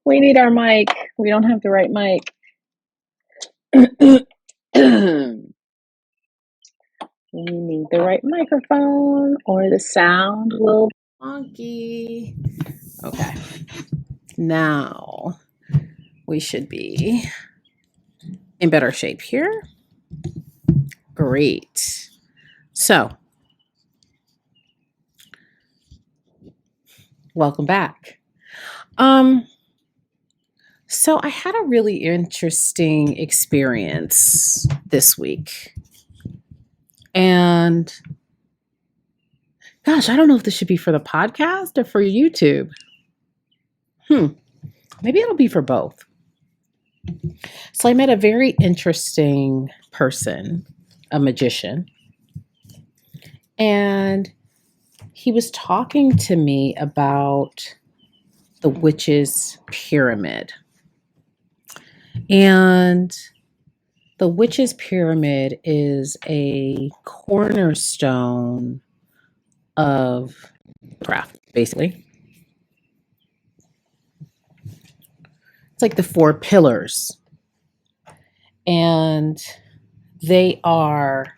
We need our mic. We don't have the right mic. We need the right microphone or the sound will be funky. Okay. Now we should be in better shape here. Great. So, welcome back. So I had a really interesting experience this week. And gosh, I don't know if this should be for the podcast or for YouTube. Maybe it'll be for both. So I met a very interesting person, a magician, and he was talking to me about the witch's pyramid. And the witch's pyramid is a cornerstone of craft, basically. It's like the four pillars. And they are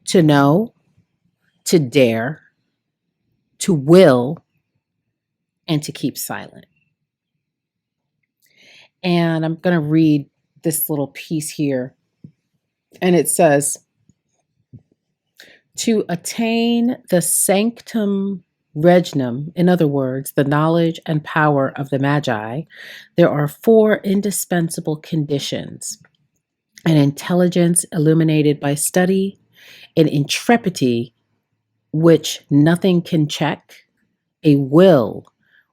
to know, to dare, to will, and to keep silent. And I'm going to read this little piece here. And it says, to attain the sanctum regnum, in other words, the knowledge and power of the magi, there are four indispensable conditions: an intelligence illuminated by study, an intrepidity which nothing can check, a will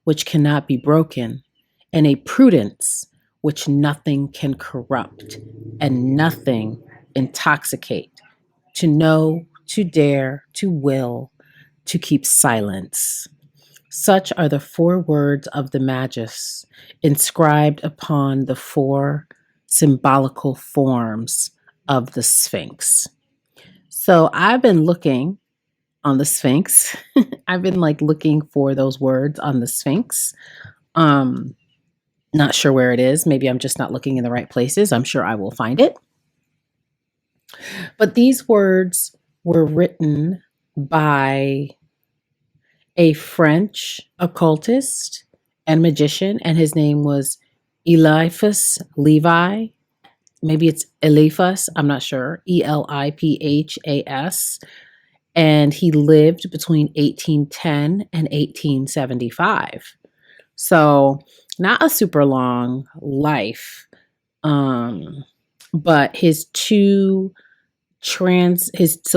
which cannot be broken, and a prudence which nothing can corrupt and nothing intoxicate, to know, to dare, to will, to keep silence. Such are the four words of the magus inscribed upon the four symbolical forms of the Sphinx. So I've been looking on the Sphinx. I've been looking for those words on the Sphinx. Not sure where it is. Maybe I'm just not looking in the right places. I'm sure I will find it. But these words were written by a French occultist and magician, and his name was Éliphas Lévi. Maybe it's Éliphas, I'm not sure. Eliphas. And he lived between 1810 and 1875. So not a super long life. But so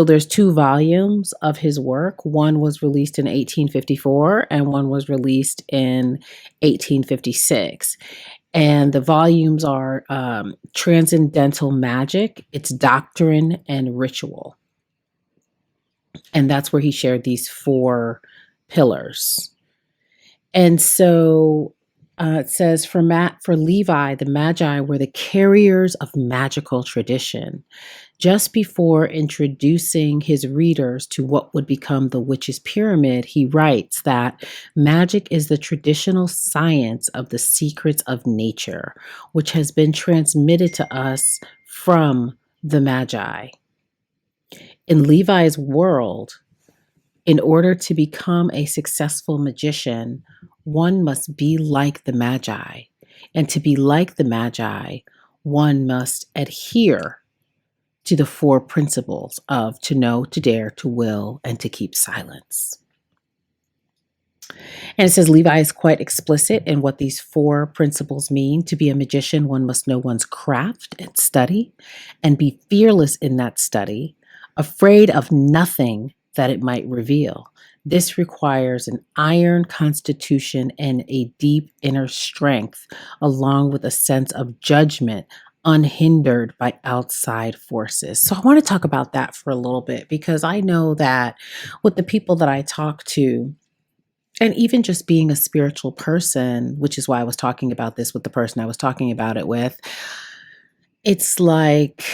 there's two volumes of his work. One was released in 1854 and one was released in 1856. And the volumes are Transcendental Magic, Its Doctrine and Ritual. And that's where he shared these four pillars. And so it says, for Levi, the Magi were the carriers of magical tradition. Just before introducing his readers to what would become the witch's pyramid, he writes that magic is the traditional science of the secrets of nature, which has been transmitted to us from the Magi. In Levi's world, in order to become a successful magician, one must be like the Magi. And to be like the Magi, one must adhere to the four principles of to know, to dare, to will, and to keep silence. And it says Levi is quite explicit in what these four principles mean. To be a magician, one must know one's craft and study, and be fearless in that study, afraid of nothing that it might reveal. This requires an iron constitution and a deep inner strength, along with a sense of judgment, unhindered by outside forces. So I want to talk about that for a little bit, because I know that with the people that I talk to, and even just being a spiritual person, which is why I was talking about this with the person I was talking about it with, it's like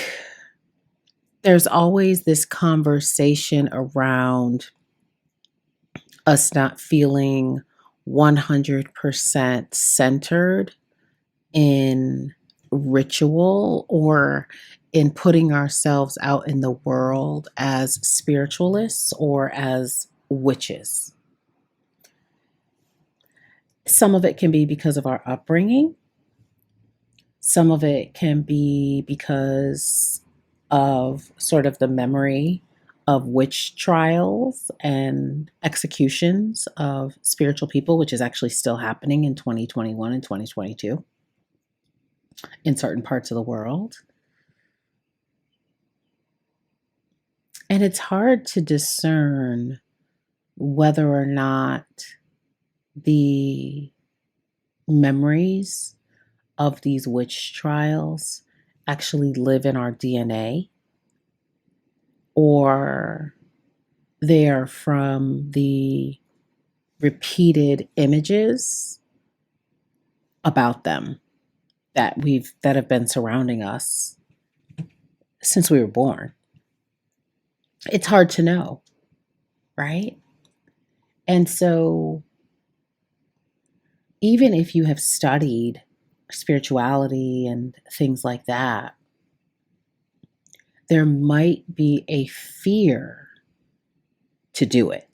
there's always this conversation around us not feeling 100% centered in ritual or in putting ourselves out in the world as spiritualists or as witches. Some of it can be because of our upbringing. Some of it can be because of sort of the memory of witch trials and executions of spiritual people, which is actually still happening in 2021 and 2022 in certain parts of the world. And it's hard to discern whether or not the memories of these witch trials actually live in our DNA, or they are from the repeated images about them that have been surrounding us since we were born. It's hard to know, right? And so even if you have studied spirituality and things like that, there might be a fear to do it,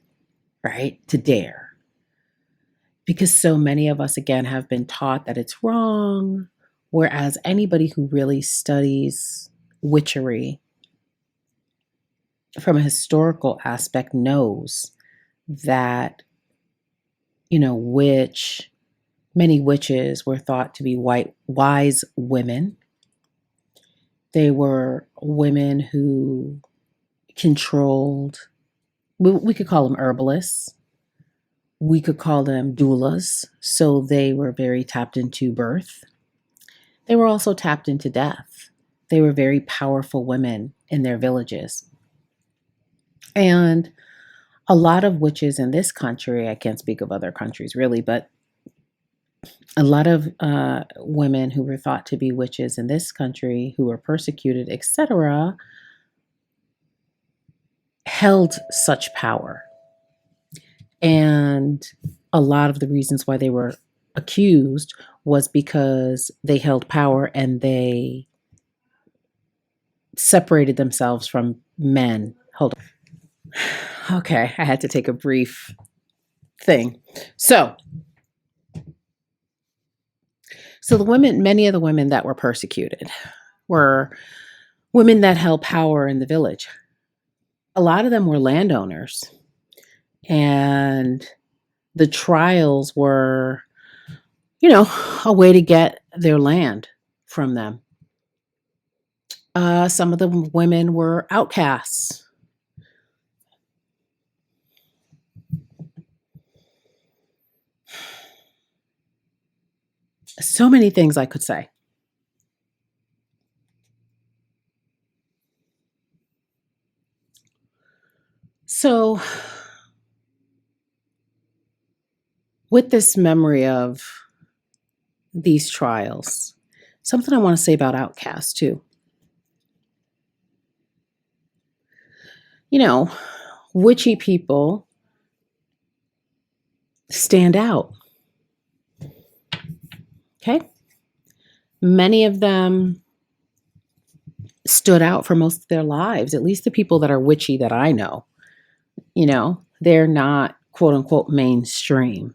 right? To dare. Because so many of us, again, have been taught that it's wrong, whereas anybody who really studies witchery from a historical aspect knows that, many witches were thought to be wise women. They were women who controlled, we could call them herbalists. We could call them doulas. So they were very tapped into birth. They were also tapped into death. They were very powerful women in their villages. And a lot of witches in this country, I can't speak of other countries really, but a lot of women who were thought to be witches in this country, who were persecuted, etc., held such power. And a lot of the reasons why they were accused was because they held power and they separated themselves from men. Hold on. Okay, I had to take a brief thing. So many of the women that were persecuted were women that held power in the village. A lot of them were landowners, and the trials were, a way to get their land from them. Some of the women were outcasts. So many things I could say. So, with this memory of these trials, something I want to say about outcasts too. Witchy people stand out. Okay? Many of them stood out for most of their lives, at least the people that are witchy that I know. They're not quote unquote mainstream.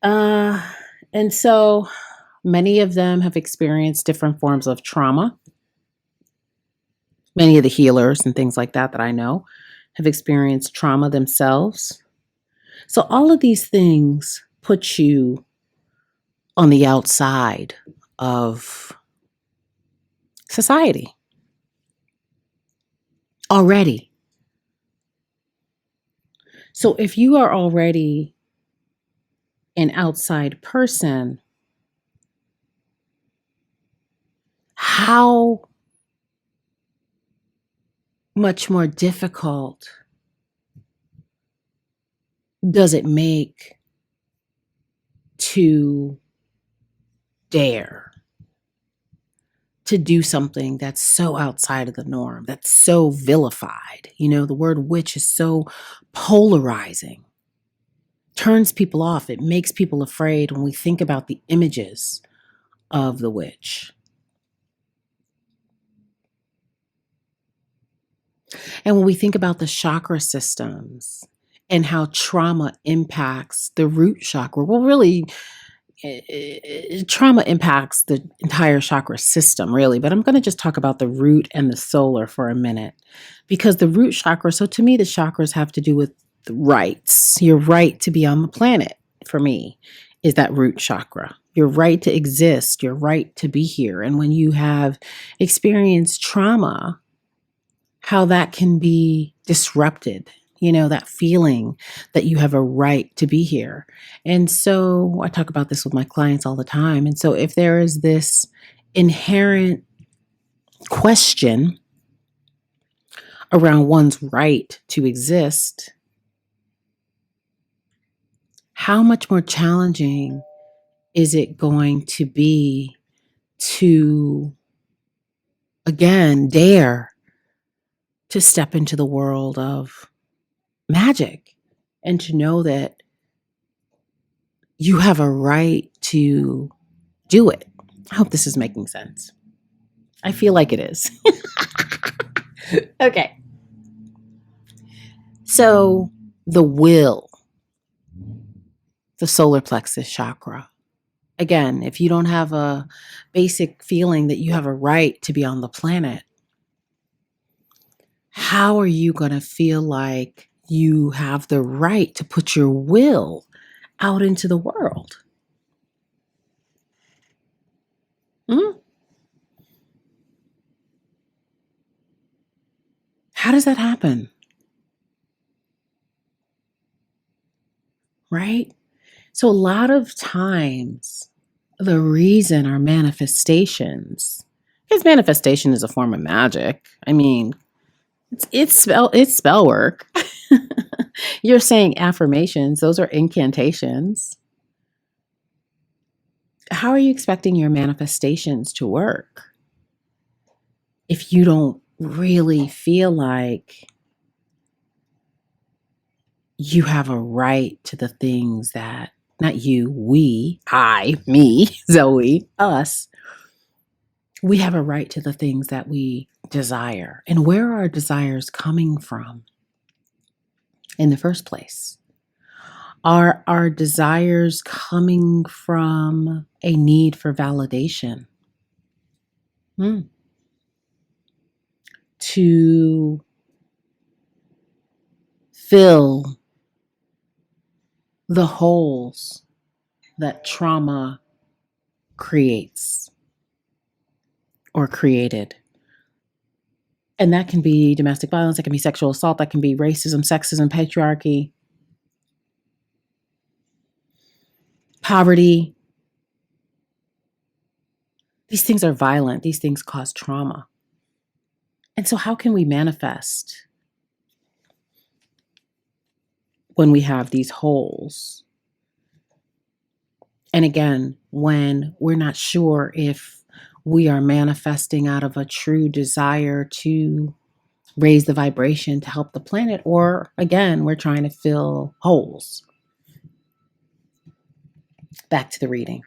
And so many of them have experienced different forms of trauma. Many of the healers and things like that I know have experienced trauma themselves. So all of these things put you on the outside of society already. So if you are already an outside person, how much more difficult does it make to dare to do something that's so outside of the norm, that's so vilified? The word witch is so polarizing. turns people off. It makes people afraid when we think about the images of the witch. And when we think about the chakra systems and how trauma impacts the root chakra, well, really, trauma impacts the entire chakra system, really. But I'm going to just talk about the root and the solar for a minute, because the root chakra, so to me, the chakras have to do with the rights. Your right to be on the planet, for me, is that root chakra. Your right to exist, your right to be here. And when you have experienced trauma, how that can be disrupted, that feeling that you have a right to be here. And so I talk about this with my clients all the time. And so if there is this inherent question around one's right to exist, how much more challenging is it going to be to, again, dare to step into the world of magic and to know that you have a right to do it. I hope this is making sense. I feel like it is. Okay. So the will, the solar plexus chakra. Again, if you don't have a basic feeling that you have a right to be on the planet, how are you going to feel like you have the right to put your will out into the world? How does that happen? Right? So a lot of times, the reason our manifestations, because manifestation is a form of magic. I mean, it's spell work. You're saying affirmations; those are incantations. How are you expecting your manifestations to work if you don't really feel like you have a right to the things that, not you, we, I, me, Zoe, us, we have a right to the things that we desire? And where are our desires coming from in the first place? Are our desires coming from a need for validation? To fill the holes that trauma creates or created. And that can be domestic violence, that can be sexual assault, that can be racism, sexism, patriarchy, poverty. These things are violent. These things cause trauma. And so how can we manifest when we have these holes? And again, when we're not sure if we are manifesting out of a true desire to raise the vibration to help the planet, or again, we're trying to fill holes. Back to the reading.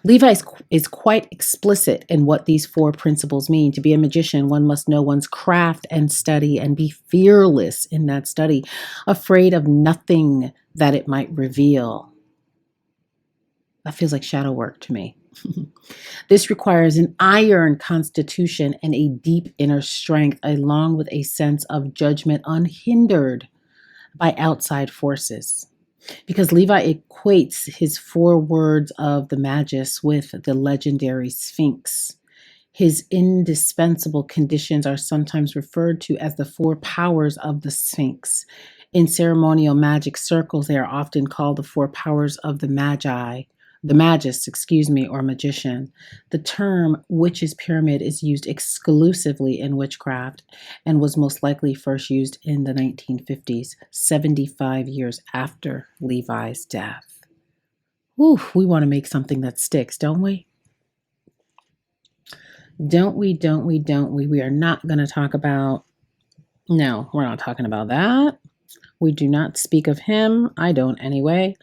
Levi is quite explicit in what these four principles mean. To be a magician, one must know one's craft and study and be fearless in that study, afraid of nothing that it might reveal. That feels like shadow work to me. This requires an iron constitution and a deep inner strength, along with a sense of judgment unhindered by outside forces. Because Levi equates his 4 words of the Magus with the legendary Sphinx. His indispensable conditions are sometimes referred to as the 4 powers of the Sphinx. In ceremonial magic circles, they are often called the 4 powers of the Magus, or magician. The term witch's pyramid is used exclusively in witchcraft and was most likely first used in the 1950s, 75 years after Levi's death. Whew, we want to make something that sticks, don't we? Don't we? We are not going to talk about, no, we're not talking about that. We do not speak of him. I don't anyway.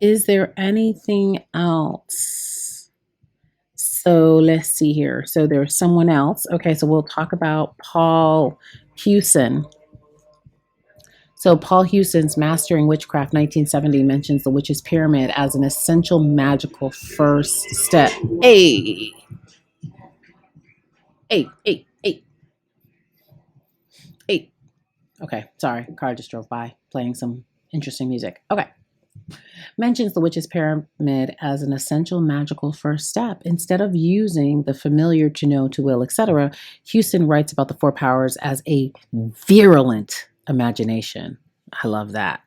Is there anything else? So let's see here. So there's someone else. Okay, so we'll talk about Paul Hewson. So Paul Hewson's Mastering Witchcraft 1970 mentions the witch's pyramid as an essential magical first step. Hey, hey, hey, hey, hey. Okay, sorry, car just drove by playing some interesting music. Okay. Mentions the witch's pyramid as an essential magical first step. Instead of using the familiar to know, to will, etc., Houston writes about the four powers as a virulent imagination. I love that.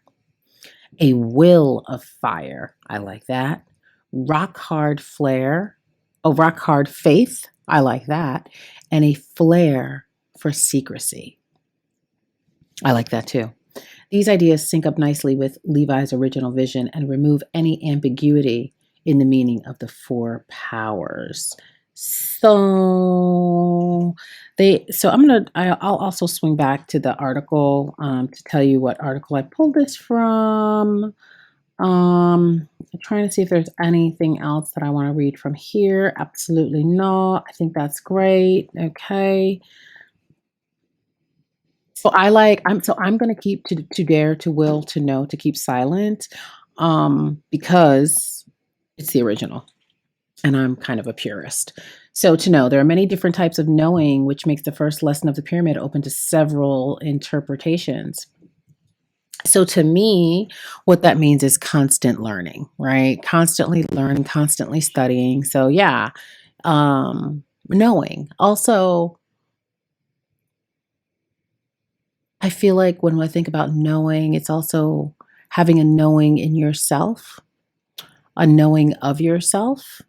A will of fire. I like that. Rock hard flair. Oh, rock hard faith. I like that. And a flair for secrecy. I like that too. These ideas sync up nicely with Levi's original vision and remove any ambiguity in the meaning of the four powers. So I'll also swing back to the article to tell you what article I pulled this from. I'm trying to see if there's anything else that I want to read from here. Absolutely not. I think that's great. Okay. So I'm gonna keep to dare, to will, to know, to keep silent, because it's the original, and I'm kind of a purist. So to know, there are many different types of knowing, which makes the first lesson of the pyramid open to several interpretations. So to me, what that means is constant learning, right? Constantly learning, constantly studying. So yeah, knowing. Also, I feel like when I think about knowing, it's also having a knowing in yourself, a knowing of yourself.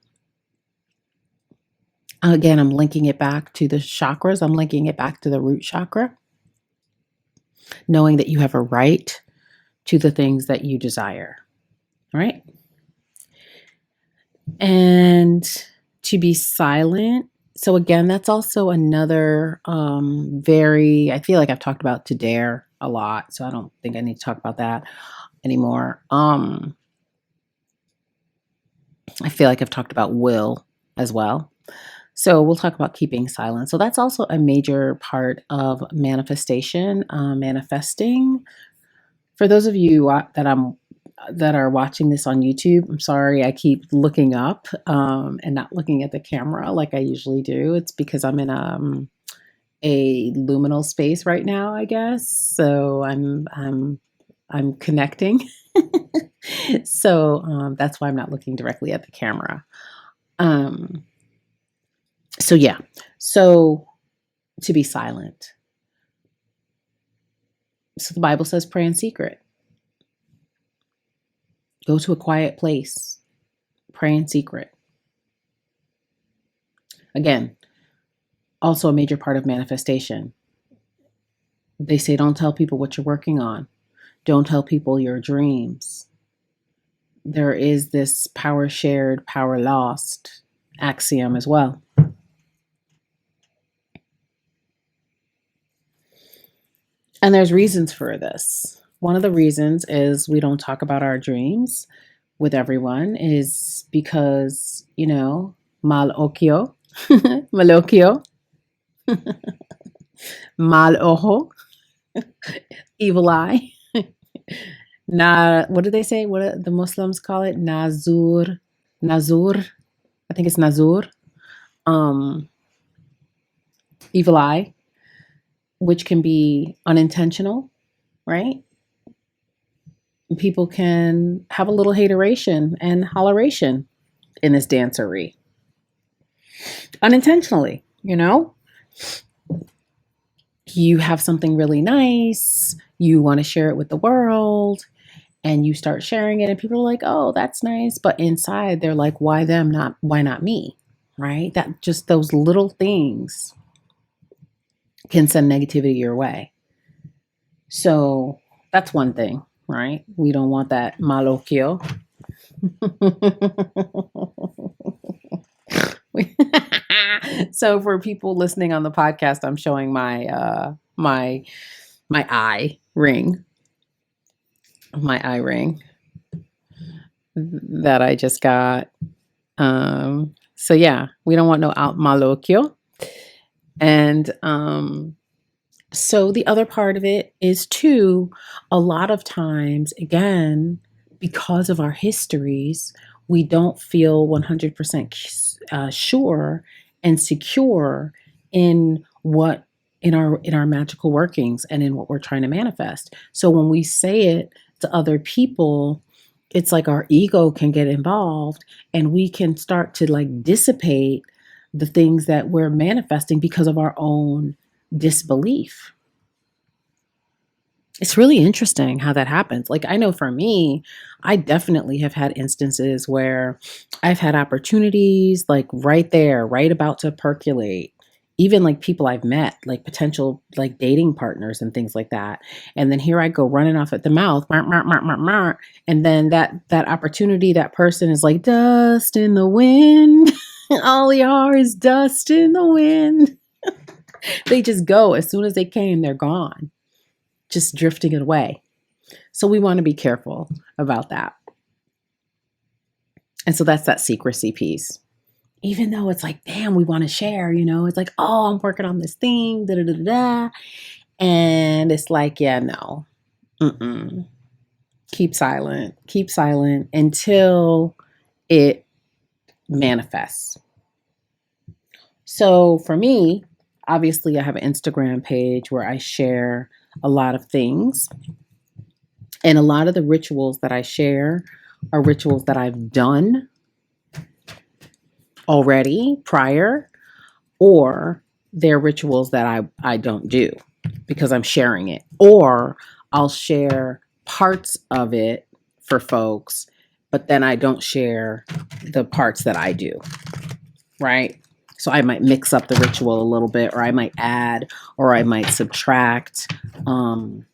Again, I'm linking it back to the chakras. I'm linking it back to the root chakra, knowing that you have a right to the things that you desire, right? And to be silent. So again, that's also another I feel like I've talked about to dare a lot, so I don't think I need to talk about that anymore. I feel like I've talked about will as well. So we'll talk about keeping silent. So that's also a major part of manifestation, manifesting. For those of you that are watching this on YouTube, I'm sorry I keep looking up and not looking at the camera like I usually do. It's because I'm in a luminal space right now, I guess. So I'm connecting. So that's why I'm not looking directly at the camera. So yeah, so to be silent. So the Bible says pray in secret. Go to a quiet place. Pray in secret. Again, also a major part of manifestation. They say don't tell people what you're working on. Don't tell people your dreams. There is this power shared, power lost axiom as well. And there's reasons for this. One of the reasons is we don't talk about our dreams with everyone is because, mal occhio, malocchio, mal ojo, evil eye. What do they say? What do the Muslims call it? Nazur. I think it's Nazur. Evil eye, which can be unintentional, right? People can have a little hateration and holleration in this dancery. Unintentionally, You have something really nice, you want to share it with the world, and you start sharing it, and people are like, oh, that's nice. But inside, they're like, why them? Why not me? Right? That just those little things can send negativity your way. So that's one thing, right? We don't want that malocchio. So for people listening on the podcast, I'm showing my my eye ring. my eye ring that I just got. So yeah, we don't want no out malocchio. And so the other part of it is too, a lot of times, again, because of our histories, we don't feel 100% sure and secure in what in our magical workings and in what we're trying to manifest. So when we say it to other people, it's like our ego can get involved and we can start to like dissipate the things that we're manifesting because of our own disbelief. It's really interesting how that happens. Like, I know for me, I definitely have had instances where I've had opportunities like right there, right about to percolate. Even like people I've met, like potential like dating partners and things like that. And then here I go running off at the mouth, "Meow, meow, meow, meow, meow." And then that opportunity, that person is like dust in the wind. All they are is dust in the wind. They just go. As soon as they came, they're gone, just drifting it away. So we want to be careful about that. And so that's that secrecy piece. Even though it's like, damn, we want to share, you know, it's like, oh, I'm working on this thing, da da da da. And it's like, yeah, no. Mm-mm. Keep silent until it manifests. So for me, obviously, I have an Instagram page where I share a lot of things. And a lot of the rituals that I share are rituals that I've done already prior, or they're rituals that I don't do because I'm sharing it. Or I'll share parts of it for folks, but then I don't share the parts that I do, right? So I might mix up the ritual a little bit, or I might add, or I might subtract an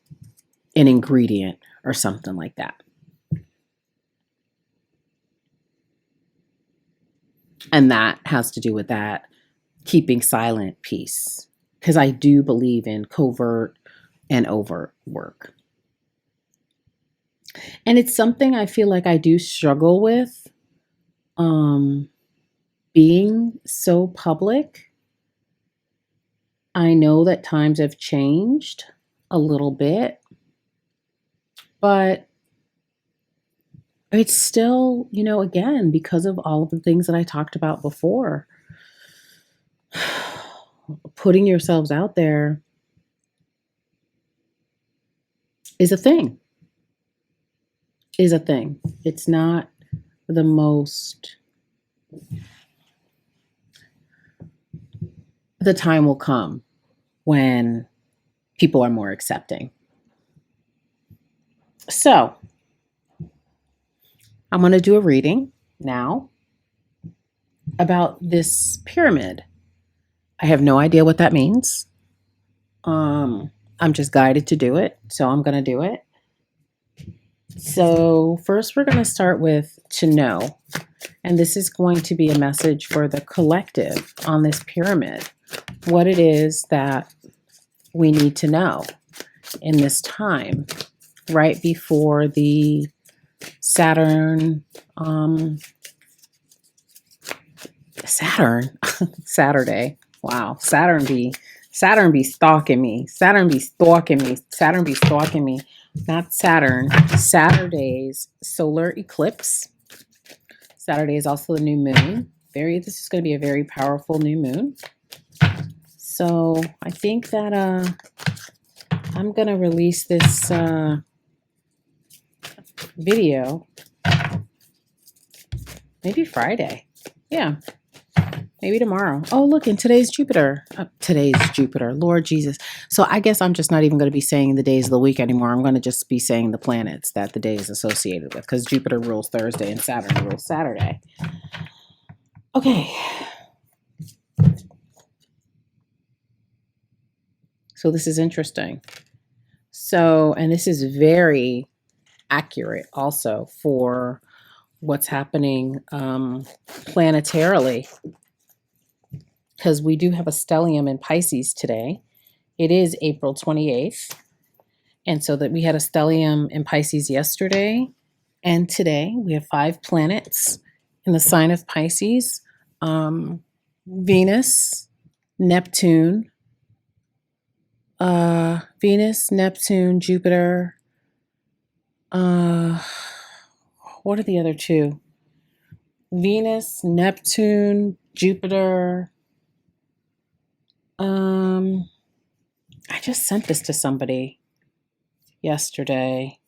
ingredient or something like that. And that has to do with that keeping silent piece, because I do believe in covert and overt work. And it's something I feel like I do struggle with, being so public. I know that times have changed a little bit, but it's still, you know, again, because of all of the things that I talked about before, putting yourselves out there is a thing. It's not the most, the time will come when people are more accepting. So I'm going to do a reading now about this pyramid. I have no idea what that means. I'm just guided to do it, so I'm going to do it. So first we're going to start with to know, and this is going to be a message for the collective on this pyramid, what it is that we need to know in this time, right before the Saturday, wow, Saturn be stalking me. Not Saturn. Saturday's solar eclipse. Saturday is also the new moon. This is going to be a very powerful new moon. So I think that I'm going to release this video maybe Friday. Yeah. Maybe tomorrow. Oh, look, and today's Jupiter. Lord Jesus. So I guess I'm just not even going to be saying the days of the week anymore. I'm going to just be saying the planets that the day is associated with, because Jupiter rules Thursday and Saturn rules Saturday. Okay. So this is interesting. So, and this is very accurate also for what's happening planetarily, because we do have a stellium in Pisces today. It is April 28th, And so that we had a stellium in Pisces yesterday and today. We have 5 planets in the sign of Pisces. Venus, Neptune, Jupiter. What are the other 2? Venus, Neptune, Jupiter. I just sent this to somebody yesterday.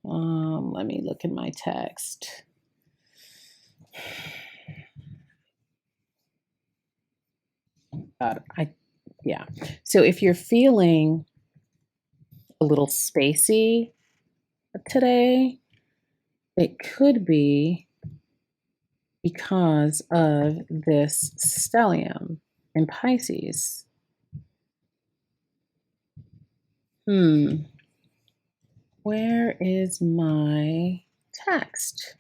Let me look in my text. Yeah. So if you're feeling a little spacey today, it could be because of this stellium in Pisces. Where is my text?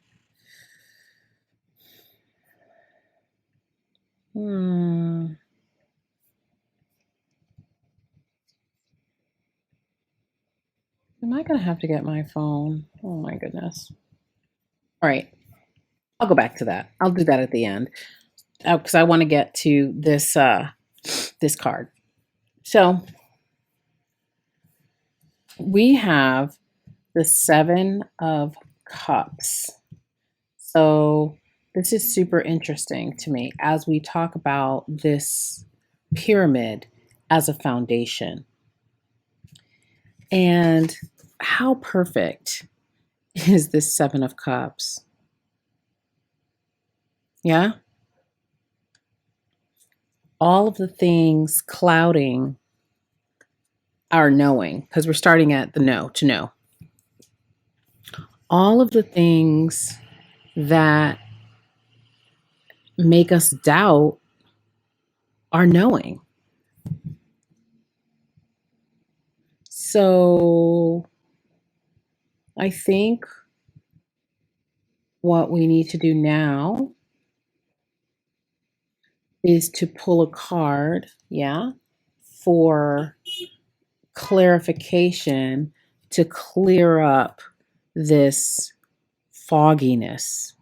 Am I going to have to get my phone? Oh my goodness. All right. I'll go back to that. I'll do that at the end because I want to get to this this card. So we have the 7 of Cups. So this is super interesting to me as we talk about this pyramid as a foundation. And how perfect is this 7 of Cups? Yeah? All of the things clouding our knowing, because we're starting at the know, to know. All of the things that make us doubt our knowing. So I think what we need to do now is to pull a card, for clarification to clear up this fogginess.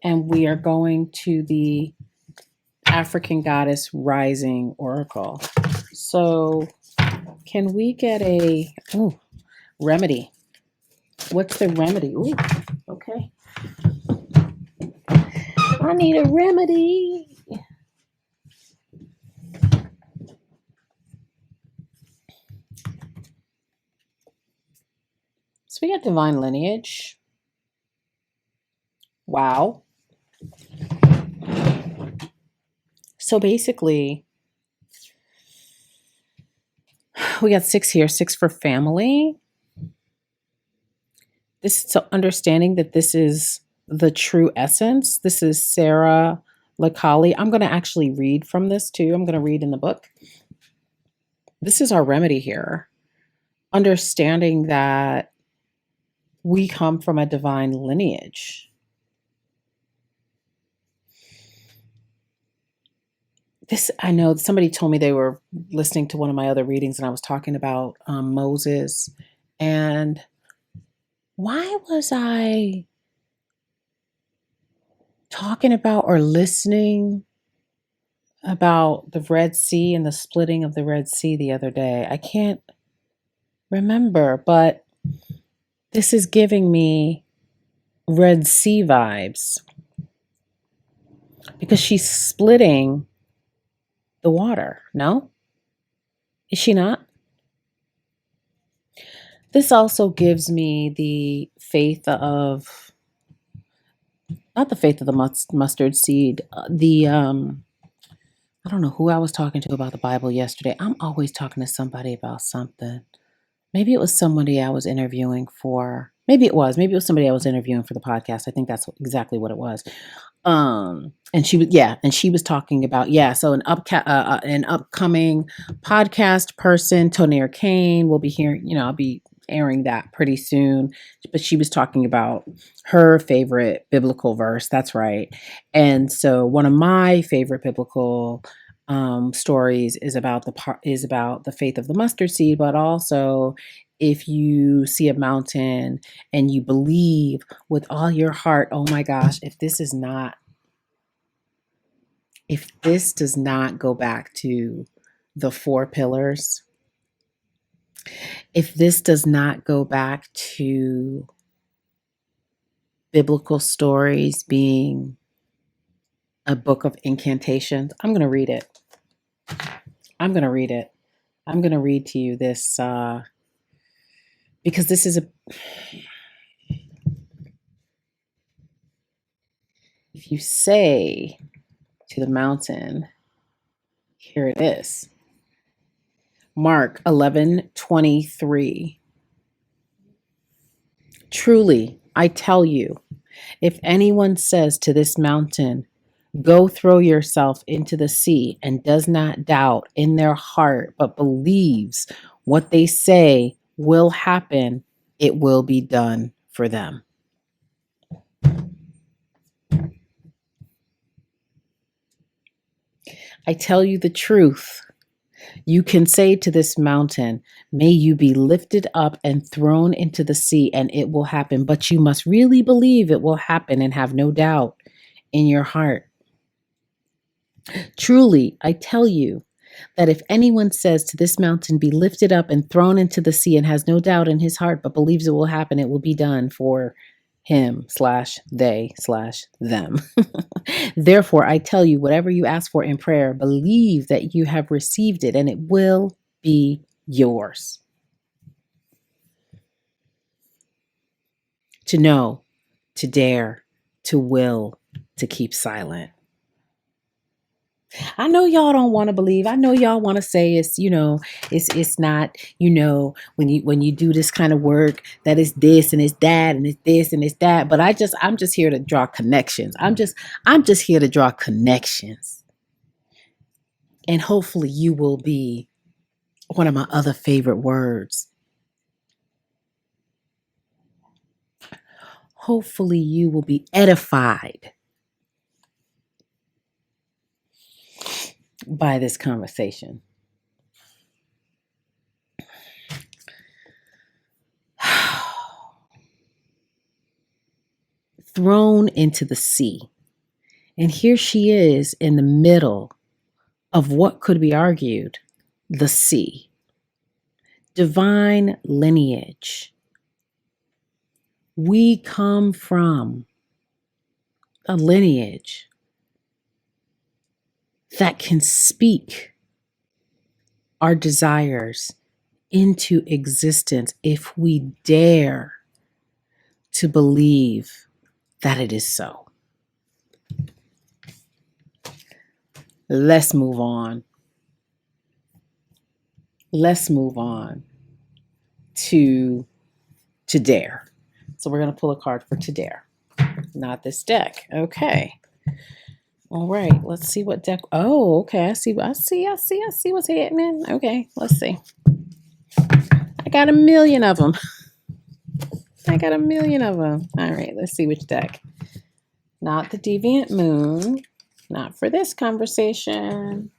And we are going to the African Goddess Rising Oracle. So can we get a remedy? What's the remedy? Ooh, okay. I need a remedy. So we got divine lineage. Wow. So basically, we got 6 here, 6 for family. This is so understanding that this is the true essence. This is Sarah Lakali. I'm going to actually read from this too. I'm going to read in the book. This is our remedy here. Understanding that we come from a divine lineage. This, I know somebody told me they were listening to one of my other readings and I was talking about Moses. And why was I talking about or listening about the Red Sea and the splitting of the Red Sea the other day? I can't remember, but this is giving me Red Sea vibes because she's splitting the water. No? Is she not? This also gives me the faith of, not the faith of the mustard seed, I don't know who I was talking to about the Bible yesterday. I'm always talking to somebody about something. Maybe it was somebody I was interviewing for. Maybe it was somebody I was interviewing for the podcast. I think that's exactly what it was. And she was talking about, so an upcoming podcast person, Tonir Kane, will be hearing, I'll be airing that pretty soon. But she was talking about her favorite biblical verse. That's right. And so one of my favorite biblical stories is about the faith of the mustard seed, but also if you see a mountain and you believe with all your heart, oh my gosh, if this does not go back to the four pillars, if this does not go back to biblical stories being a book of incantations, I'm going to read it. I'm going to read it. I'm going to read to you this because this is if you say to the mountain, here it is. Mark 11:23. Truly, I tell you, if anyone says to this mountain, go throw yourself into the sea, and does not doubt in their heart, but believes what they say will happen, it will be done for them. I tell you the truth. You can say to this mountain, may you be lifted up and thrown into the sea, and it will happen. But you must really believe it will happen and have no doubt in your heart. Truly, I tell you that if anyone says to this mountain, be lifted up and thrown into the sea, and has no doubt in his heart, but believes it will happen, it will be done for him/they/them. Therefore, I tell you, whatever you ask for in prayer, believe that you have received it, and it will be yours. To know, to dare, to will, to keep silent. I know y'all don't want to believe. I know y'all want to say it's, it's not, when you do this kind of work that it's this and it's that and it's this and it's that. But I'm just here to draw connections. I'm just here to draw connections. And hopefully you will be one of my other favorite words. Hopefully you will be edified by this conversation. Thrown into the sea. And here she is in the middle of what could be argued the sea. Divine lineage. We come from a lineage that can speak our desires into existence if we dare to believe that it is so. Let's move on. Let's move on to dare. So we're going to pull a card for to dare. Not this deck. Okay. All right. Let's see what deck. Oh, okay. I see what's happening. Okay. Let's see. I got a million of them. All right. Let's see which deck. Not the Deviant Moon. Not for this conversation.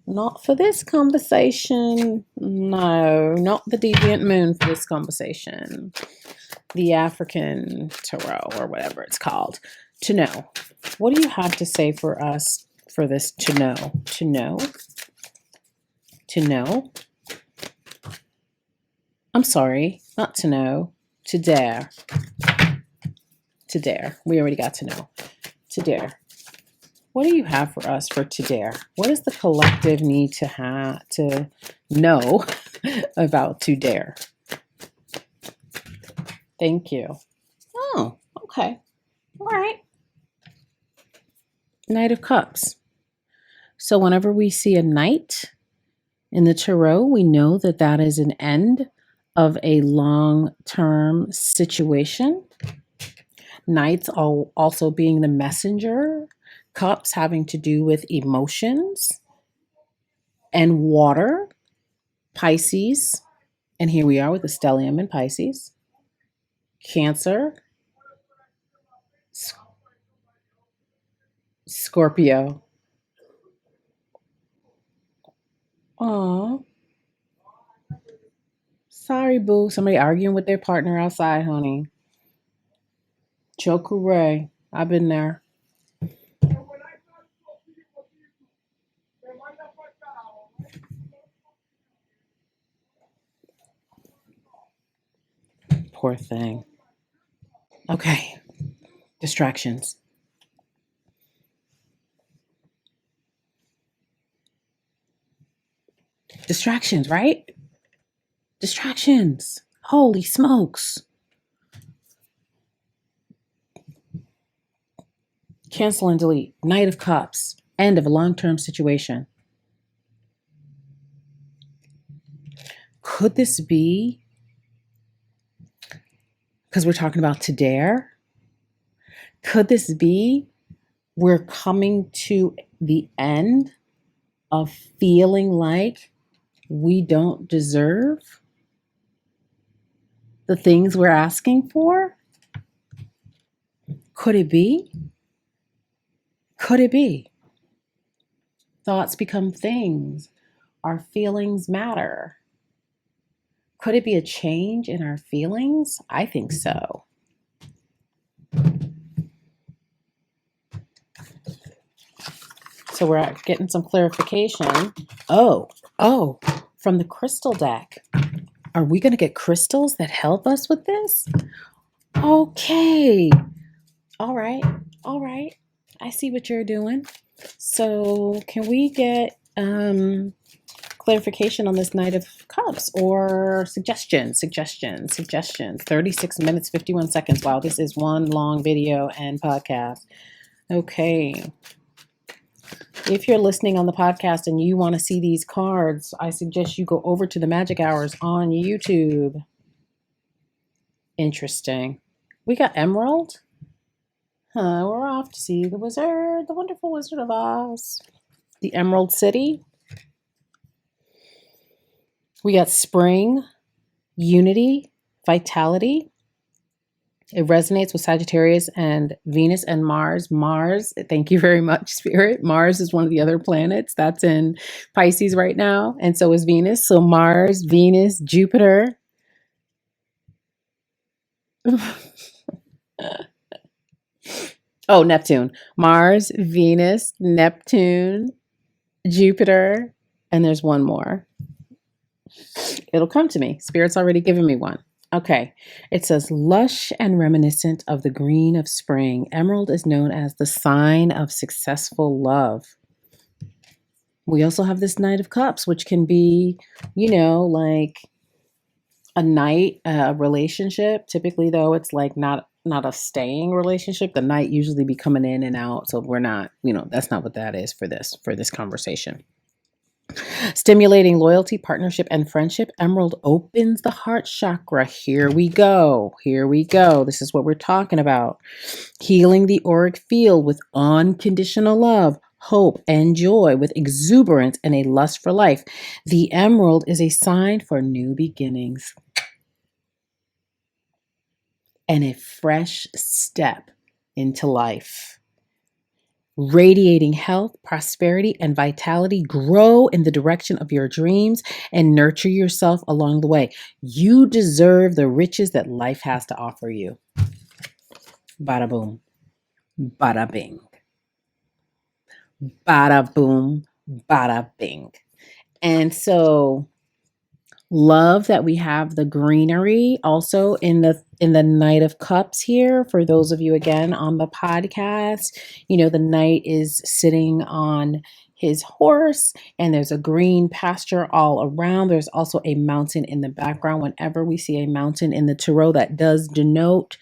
Not for this conversation. No, not the Deviant Moon for this conversation. The African Tarot or whatever it's called. To know. What do you have to say for us for this to know? To know. To know. I'm sorry, not to know. To dare. To dare. We already got to know. To dare. What do you have for us for to dare? What does the collective need to know about to dare? Thank you. Oh, okay. All right. Knight of Cups. So whenever we see a knight in the tarot, we know that that is an end of a long-term situation. Knights also being the messenger. Cups having to do with emotions and water. Pisces. And here we are with the stellium in Pisces. Cancer. Scorpio. Aw, sorry, boo. Somebody arguing with their partner outside, honey. Chokuray. I've been there. Poor thing. Okay. Distractions. Distractions, right? Distractions. Holy smokes. Cancel and delete. Knight of Cups. End of a long-term situation. Could this be, because we're talking about to dare, could this be we're coming to the end of feeling like we don't deserve the things we're asking for? Could it be? Could it be? Thoughts become things. Our feelings matter. Could it be a change in our feelings? I think so. So we're getting some clarification. Oh, from the crystal deck. Are we going to get crystals that help us with this? Okay. All right. I see what you're doing. So can we get clarification on this Knight of Cups or suggestions? 36 minutes, 51 seconds. Wow, this is one long video and podcast. Okay. If you're listening on the podcast and you want to see these cards, I suggest you go over to the Magic Hours on YouTube. Interesting. We got Emerald. We're off to see the wizard, the wonderful Wizard of Oz. The Emerald City. We got Spring, Unity, Vitality. It resonates with Sagittarius and Venus and Mars. Mars, thank you very much, Spirit. Mars is one of the other planets that's in Pisces right now, and so is Venus. So Mars, Venus, Jupiter. Oh, Neptune. Mars, Venus, Neptune, Jupiter, and there's one more. It'll come to me. Spirit's already given me one. Okay. It says, lush and reminiscent of the green of spring, emerald is known as the sign of successful love. We also have this Knight of Cups, which can be, like a knight, a relationship. Typically, though, it's like not a staying relationship. The knight usually be coming in and out. So we're not, that's not what that is for this conversation. Stimulating loyalty, partnership, and friendship. Emerald opens the heart chakra. Here we go. This is what we're talking about. Healing the auric field with unconditional love, hope, and joy, with exuberance and a lust for life. The emerald is a sign for new beginnings and a fresh step into life. Radiating health, prosperity, and vitality. Grow in the direction of your dreams and nurture yourself along the way. You deserve the riches that life has to offer you. Bada boom. Bada bing. Bada boom. Bada bing. And so love that we have the greenery also in the Knight of Cups here. For those of you again on the podcast, the knight is sitting on his horse and there's a green pasture all around. There's also a mountain in the background. Whenever we see a mountain in the tarot, that does denote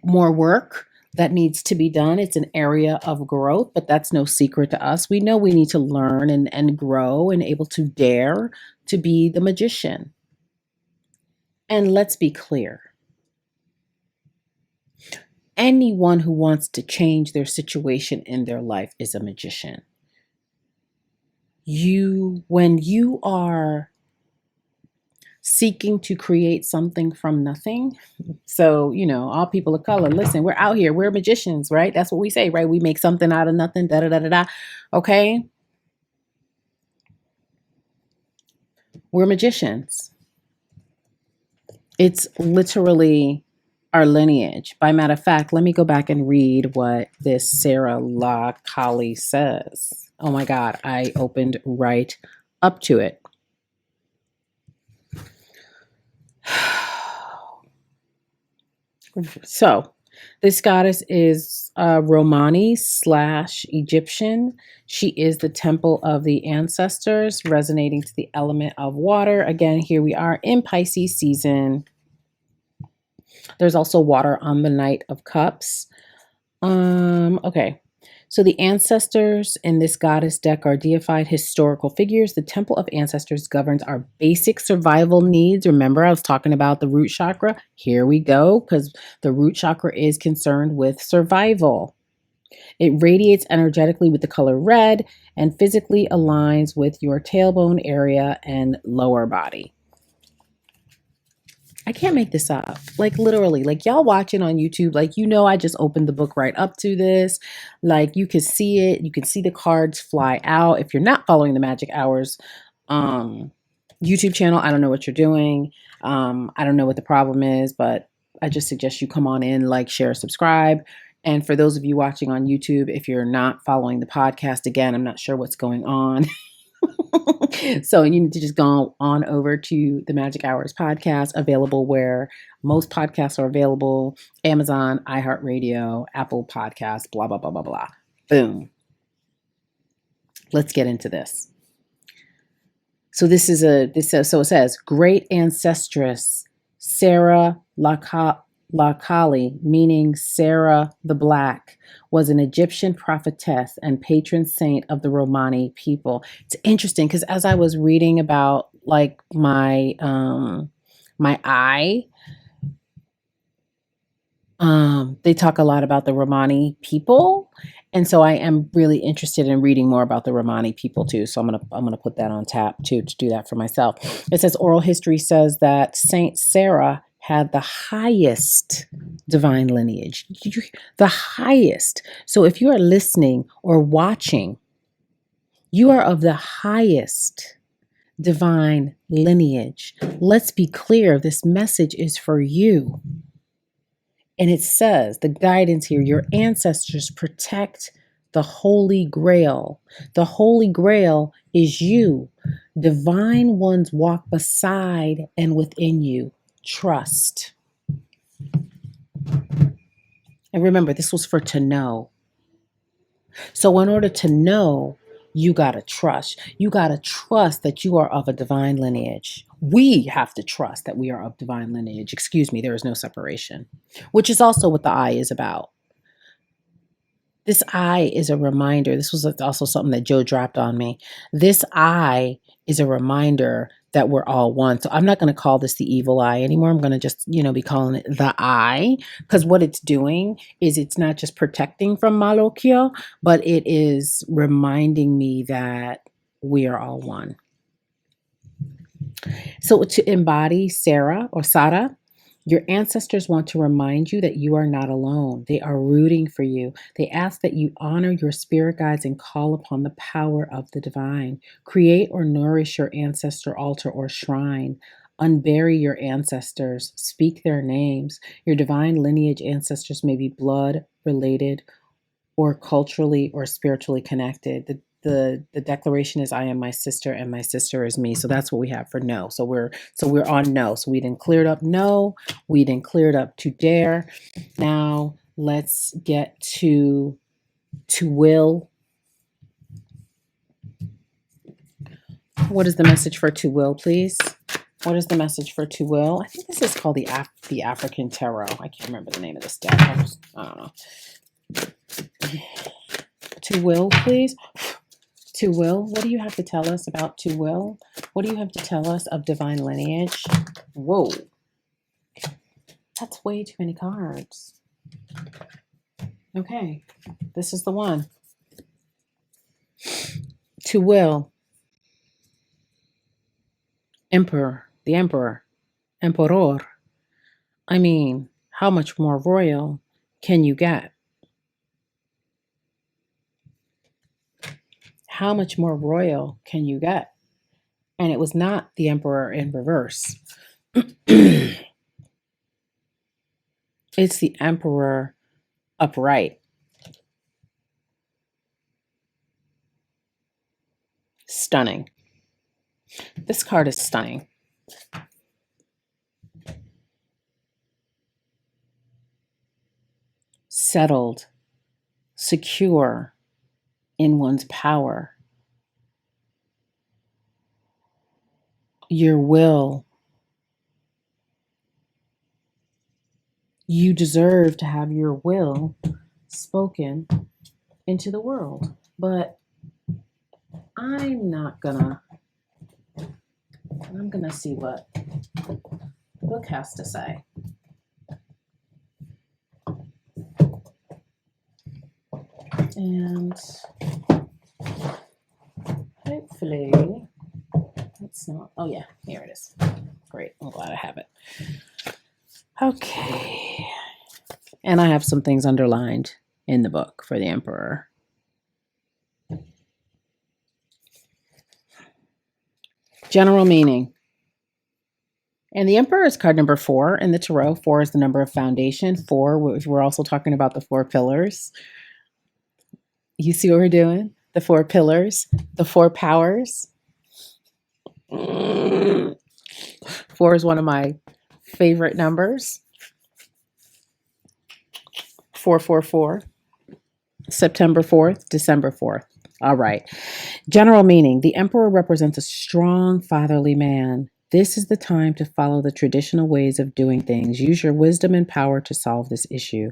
more work that needs to be done. It's an area of growth, but that's no secret to us. We know we need to learn and grow and able to dare to be the magician. And let's be clear. Anyone who wants to change their situation in their life is a magician. When you are seeking to create something from nothing. So, all people of color, listen, we're out here. We're magicians, right? That's what we say, right? We make something out of nothing, da-da-da-da-da. Okay? We're magicians. It's literally our lineage. By matter of fact, let me go back and read what this Sarah La Kali says. Oh my God, I opened right up to it. So, this goddess is Romani / Egyptian. She is the temple of the ancestors, resonating to the element of water. Again, here we are in Pisces season. There's also water on the Knight of Cups. Okay. So the ancestors in this goddess deck are deified historical figures. The temple of ancestors governs our basic survival needs. Remember, I was talking about the root chakra. Here we go, because the root chakra is concerned with survival. It radiates energetically with the color red and physically aligns with your tailbone area and lower body. I can't make this up. Like literally, like y'all watching on YouTube, like, I just opened the book right up to this. Like you can see it. You can see the cards fly out. If you're not following the Magic Hours YouTube channel, I don't know what you're doing. I don't know what the problem is, but I just suggest you come on in, like, share, subscribe. And for those of you watching on YouTube, if you're not following the podcast, again, I'm not sure what's going on. So you need to just go on over to the Magic Hours podcast, available where most podcasts are available: Amazon, iHeartRadio, Apple Podcasts, blah, blah, blah, blah, blah. Boom. Let's get into this. So it says, great ancestress Sarah Lakali, meaning Sarah the Black, was an Egyptian prophetess and patron saint of the Romani people. It's interesting because as I was reading about like my eye, they talk a lot about the Romani people. And so I am really interested in reading more about the Romani people too. So I'm gonna put that on tap too, to do that for myself. It says oral history says that Saint Sarah had the highest divine lineage, the highest. So if you are listening or watching, you are of the highest divine lineage. Let's be clear, this message is for you. And it says, the guidance here, your ancestors protect the Holy Grail. The Holy Grail is you. Divine ones walk beside and within you. Trust. And remember, this was for to know. So in order to know, you got to trust. You got to trust that you are of a divine lineage. We have to trust that we are of divine lineage. Excuse me, there is no separation, which is also what the eye is about. This eye is a reminder. This was also something that Joe dropped on me. This eye is a reminder that we're all one. So I'm not going to call this the evil eye anymore. I'm going to just, be calling it the eye, because what it's doing is it's not just protecting from malokyo, but it is reminding me that we are all one. So to embody Sarah or Sara, your ancestors want to remind you that you are not alone. They are rooting for you. They ask that you honor your spirit guides and call upon the power of the divine. Create or nourish your ancestor altar or shrine. Unbury your ancestors. Speak their names. Your divine lineage ancestors may be blood related or culturally or spiritually connected. The declaration is, I am my sister and my sister is me. So that's what we have for no. So we're on no. So we didn't cleared up no. We didn't cleared up to dare. Now let's get to will. What is the message for to will, please? What is the message for to will? I think this is called the African Tarot. I can't remember the name of this deck. I don't know. To will, please. To will, what do you have to tell us about to will? What do you have to tell us of divine lineage? Whoa. That's way too many cards. Okay, this is the one. To will. Emperor, the emperor. Emperor. I mean, how much more royal can you get? How much more royal can you get? And it was not the emperor in reverse. It's the emperor upright. Stunning. This card is stunning. Settled, secure in one's power. Your will. You deserve to have your will spoken into the world. But I'm gonna see what the book has to say. And hopefully, it's not, oh yeah, here it is. Great, I'm glad I have it. Okay. And I have some things underlined in the book for the emperor. General meaning. And the emperor is card number 4 in the tarot. 4 is the number of foundation. 4, we're also talking about the 4 pillars. You see what we're doing? The 4 pillars, the 4 powers. 4 is one of my favorite numbers. 444. September 4th, December 4th. All right. General meaning. The emperor represents a strong fatherly man. This is the time to follow the traditional ways of doing things. Use your wisdom and power to solve this issue.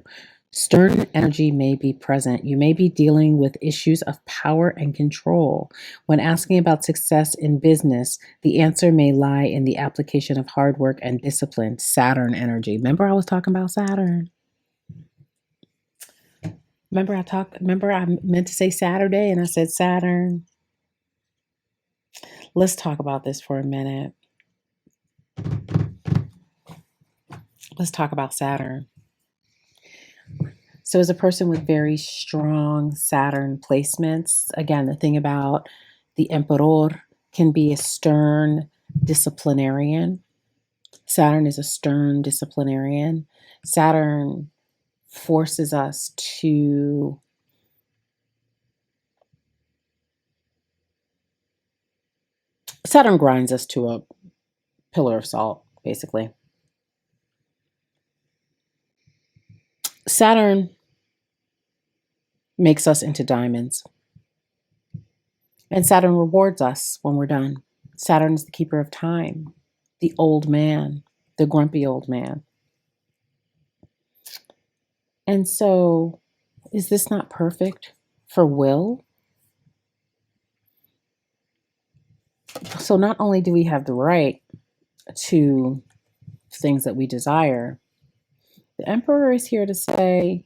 Stern energy may be present. You may be dealing with issues of power and control. When asking about success in business, the answer may lie in the application of hard work and discipline. Saturn energy. Remember I was talking about Saturn? Remember I meant to say Saturday and I said Saturn. Let's talk about this for a minute. Let's talk about Saturn. So as a person with very strong Saturn placements, again, the thing about the emperor can be a stern disciplinarian. Saturn is a stern disciplinarian. Saturn forces us to Saturn grinds us to a pillar of salt, basically. Saturn makes us into diamonds. And Saturn rewards us when we're done. Saturn is the keeper of time, the old man, the grumpy old man. And so, is this not perfect for will? So not only do we have the right to things that we desire, the emperor is here to say,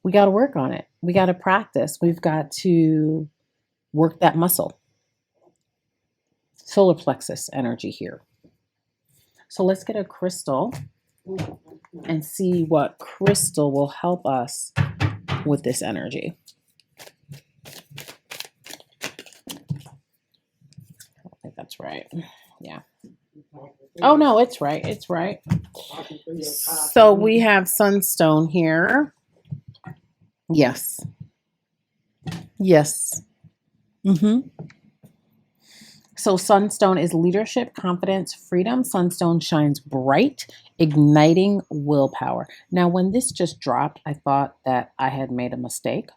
we got to work on it. We got to practice. We've got to work that muscle. Solar plexus energy here. So let's get a crystal and see what crystal will help us with this energy. I think that's right. Yeah. Oh, no, it's right. It's right. So we have sunstone here. Yes. Yes. So sunstone is leadership, confidence, freedom. Sunstone shines bright, igniting willpower. Now, when this just dropped, I thought that I had made a mistake.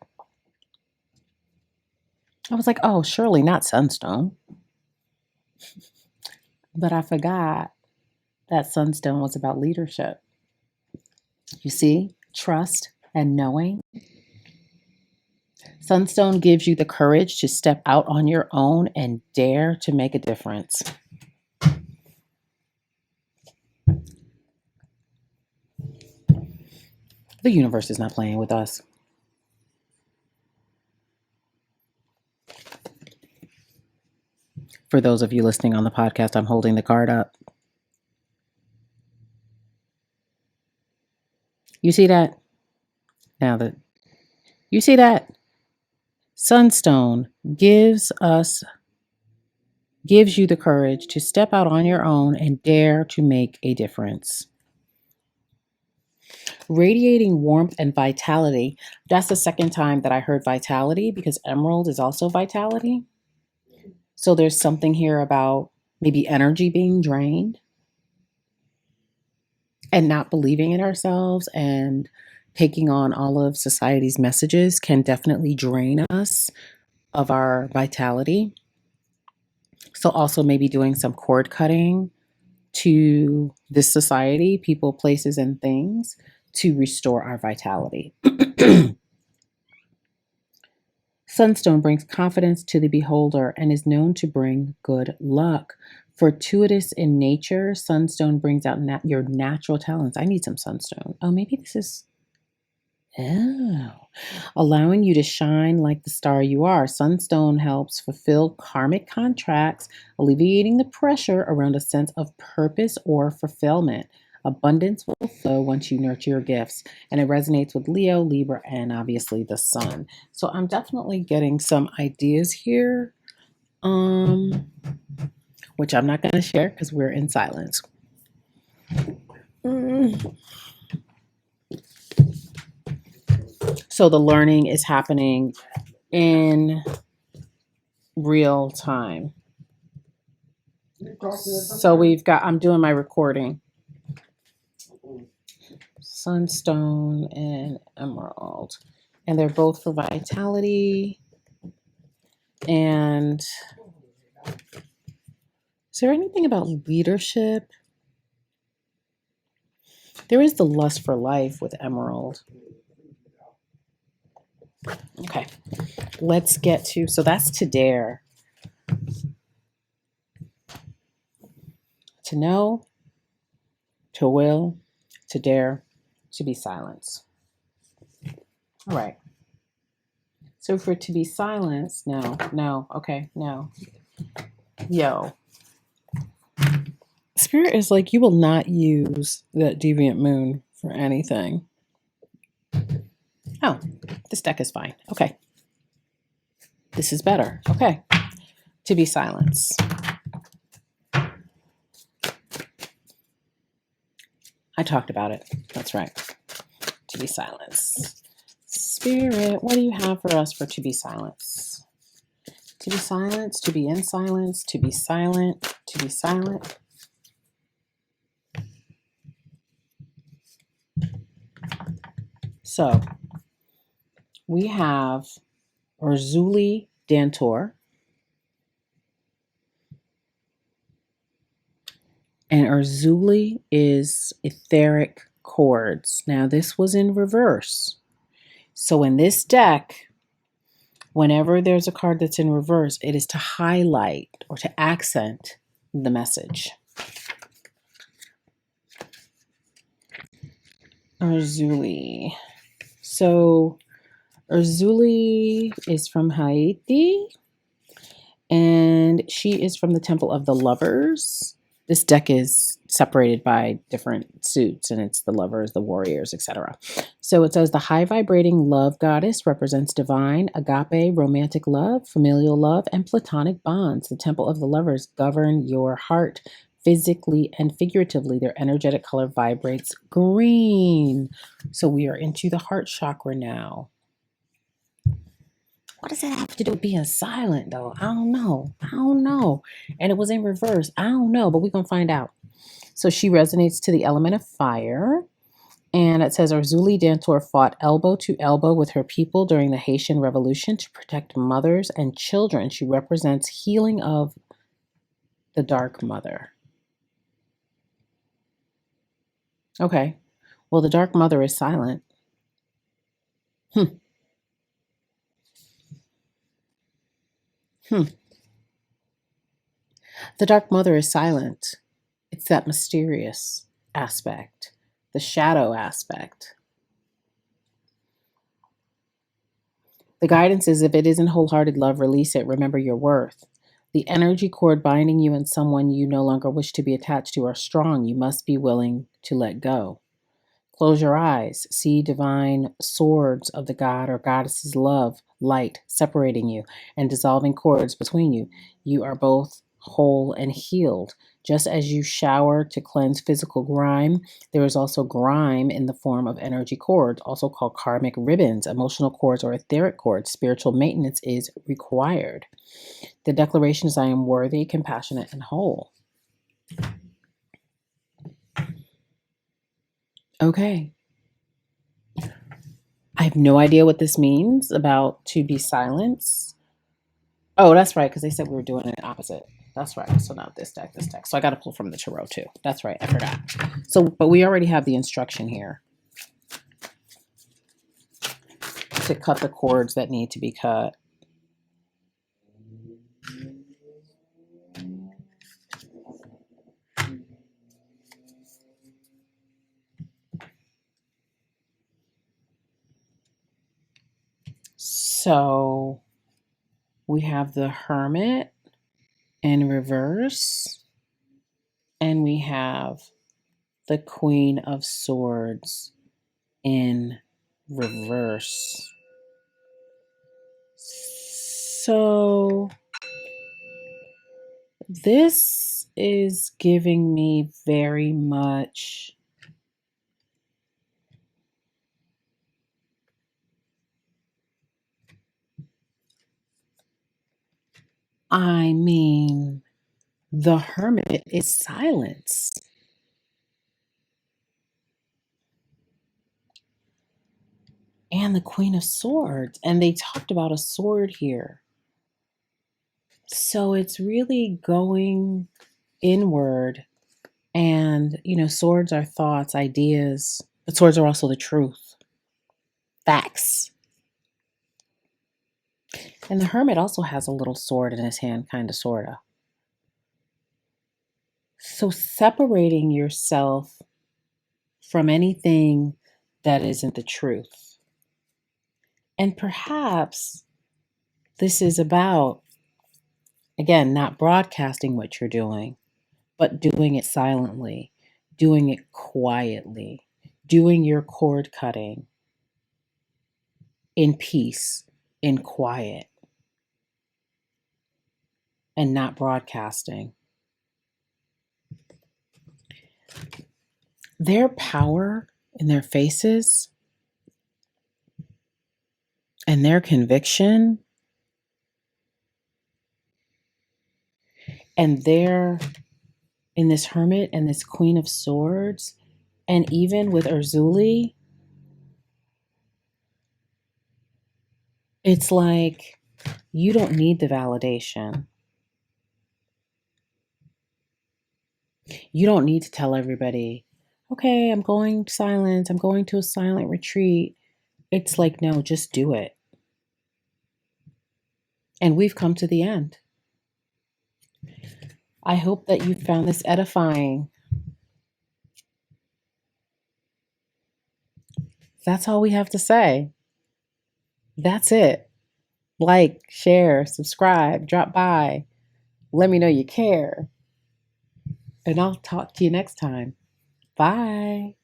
I was like, oh, surely not sunstone. But I forgot that sunstone was about leadership. You see, trust and knowing. Sunstone gives you the courage to step out on your own and dare to make a difference. The universe is not playing with us. For those of you listening on the podcast, I'm holding the card up. You see that? You see that? Sunstone gives us gives you the courage to step out on your own and dare to make a difference. Radiating warmth and vitality. That's the second time that I heard vitality, because emerald is also vitality. So there's something here about maybe energy being drained and not believing in ourselves, and taking on all of society's messages can definitely drain us of our vitality. So also maybe doing some cord cutting to this society, people, places, and things, to restore our vitality. Sunstone brings confidence to the beholder and is known to bring good luck. Fortuitous in nature, Sunstone brings out your natural talents. I need some Sunstone. Oh, maybe this is. Oh, allowing you to shine like the star you are. Sunstone helps fulfill karmic contracts, alleviating the pressure around a sense of purpose or fulfillment. Abundance will flow once you nurture your gifts, and it resonates with Leo, Libra, and obviously the Sun. So I'm definitely getting some ideas here, which I'm not going to share because we're in silence. So the learning is happening in real time. So I'm doing my recording. Sunstone and emerald. And they're both for vitality. And is there anything about leadership? There is the lust for life with emerald. Okay, let's get to, so that's to dare. To know, to will, to dare, to be silenced. All right. So for to be silenced, no, okay, no. Yo. Spirit is like, you will not use that deviant moon for anything. Oh, this deck is fine. Okay. This is better. Okay. To be silenced. I talked about it. That's right. To be silenced. Spirit, what do you have for us for to be silenced? To be silenced, to be in silence, to be silent, to be silent. So we have Urzuli Dantor. And Urzuli is etheric chords. Now this was in reverse. So in this deck, whenever there's a card that's in reverse, it is to highlight or to accent the message. Urzuli. So Urzuli is from Haiti, and she is from the Temple of the Lovers. This deck is separated by different suits, and it's the lovers, the warriors, etc. So it says the high vibrating love goddess represents divine, agape, romantic love, familial love, and platonic bonds. The Temple of the Lovers govern your heart physically and figuratively. Their energetic color vibrates green. So we are into the heart chakra now. What does that have to do with being silent, though? I don't know. And it was in reverse. I don't know, but we're going to find out. So she resonates to the element of fire. And it says Urzuli Dantor fought elbow to elbow with her people during the Haitian Revolution to protect mothers and children. She represents healing of the Dark Mother. Okay. Well, the Dark Mother is silent. The Dark Mother is silent. It's that mysterious aspect, the shadow aspect. The guidance is, if it isn't wholehearted love, release it. Remember your worth. The energy cord binding you and someone you no longer wish to be attached to are strong. You must be willing to let go. Close your eyes. See divine swords of the god or goddess's love, light, separating you and dissolving cords between you. You are both whole, and healed. Just as you shower to cleanse physical grime, there is also grime in the form of energy cords, also called karmic ribbons, emotional cords, or etheric cords. Spiritual maintenance is required. The declaration is I am worthy, compassionate, and whole. Okay. I have no idea what this means about to be silenced. Oh, that's right, because they said we were doing it opposite. That's right. So not this deck, this deck. So I got to pull from the tarot too. That's right. I forgot. So, but we already have the instruction here to cut the cords that need to be cut. So we have the Hermit in reverse, and we have the Queen of Swords in reverse. So this is giving me very much the Hermit is silence. And the Queen of Swords. And they talked about a sword here. So it's really going inward. And, swords are thoughts, ideas, but swords are also the truth, facts. And the Hermit also has a little sword in his hand, kind of, sort of. So separating yourself from anything that isn't the truth. And perhaps this is about, again, not broadcasting what you're doing, but doing it silently, doing it quietly, doing your cord cutting in peace, in quiet, and not broadcasting. Their power in their faces and their conviction and their in this Hermit and this Queen of Swords, and even with Urzuli, it's like you don't need the validation. You don't need to tell everybody, okay, I'm going silent, I'm going to a silent retreat. It's like, no, just do it. And we've come to the end. I hope that you found this edifying. That's all we have to say. That's it. Like, share, subscribe, drop by. Let me know you care. And I'll talk to you next time. Bye.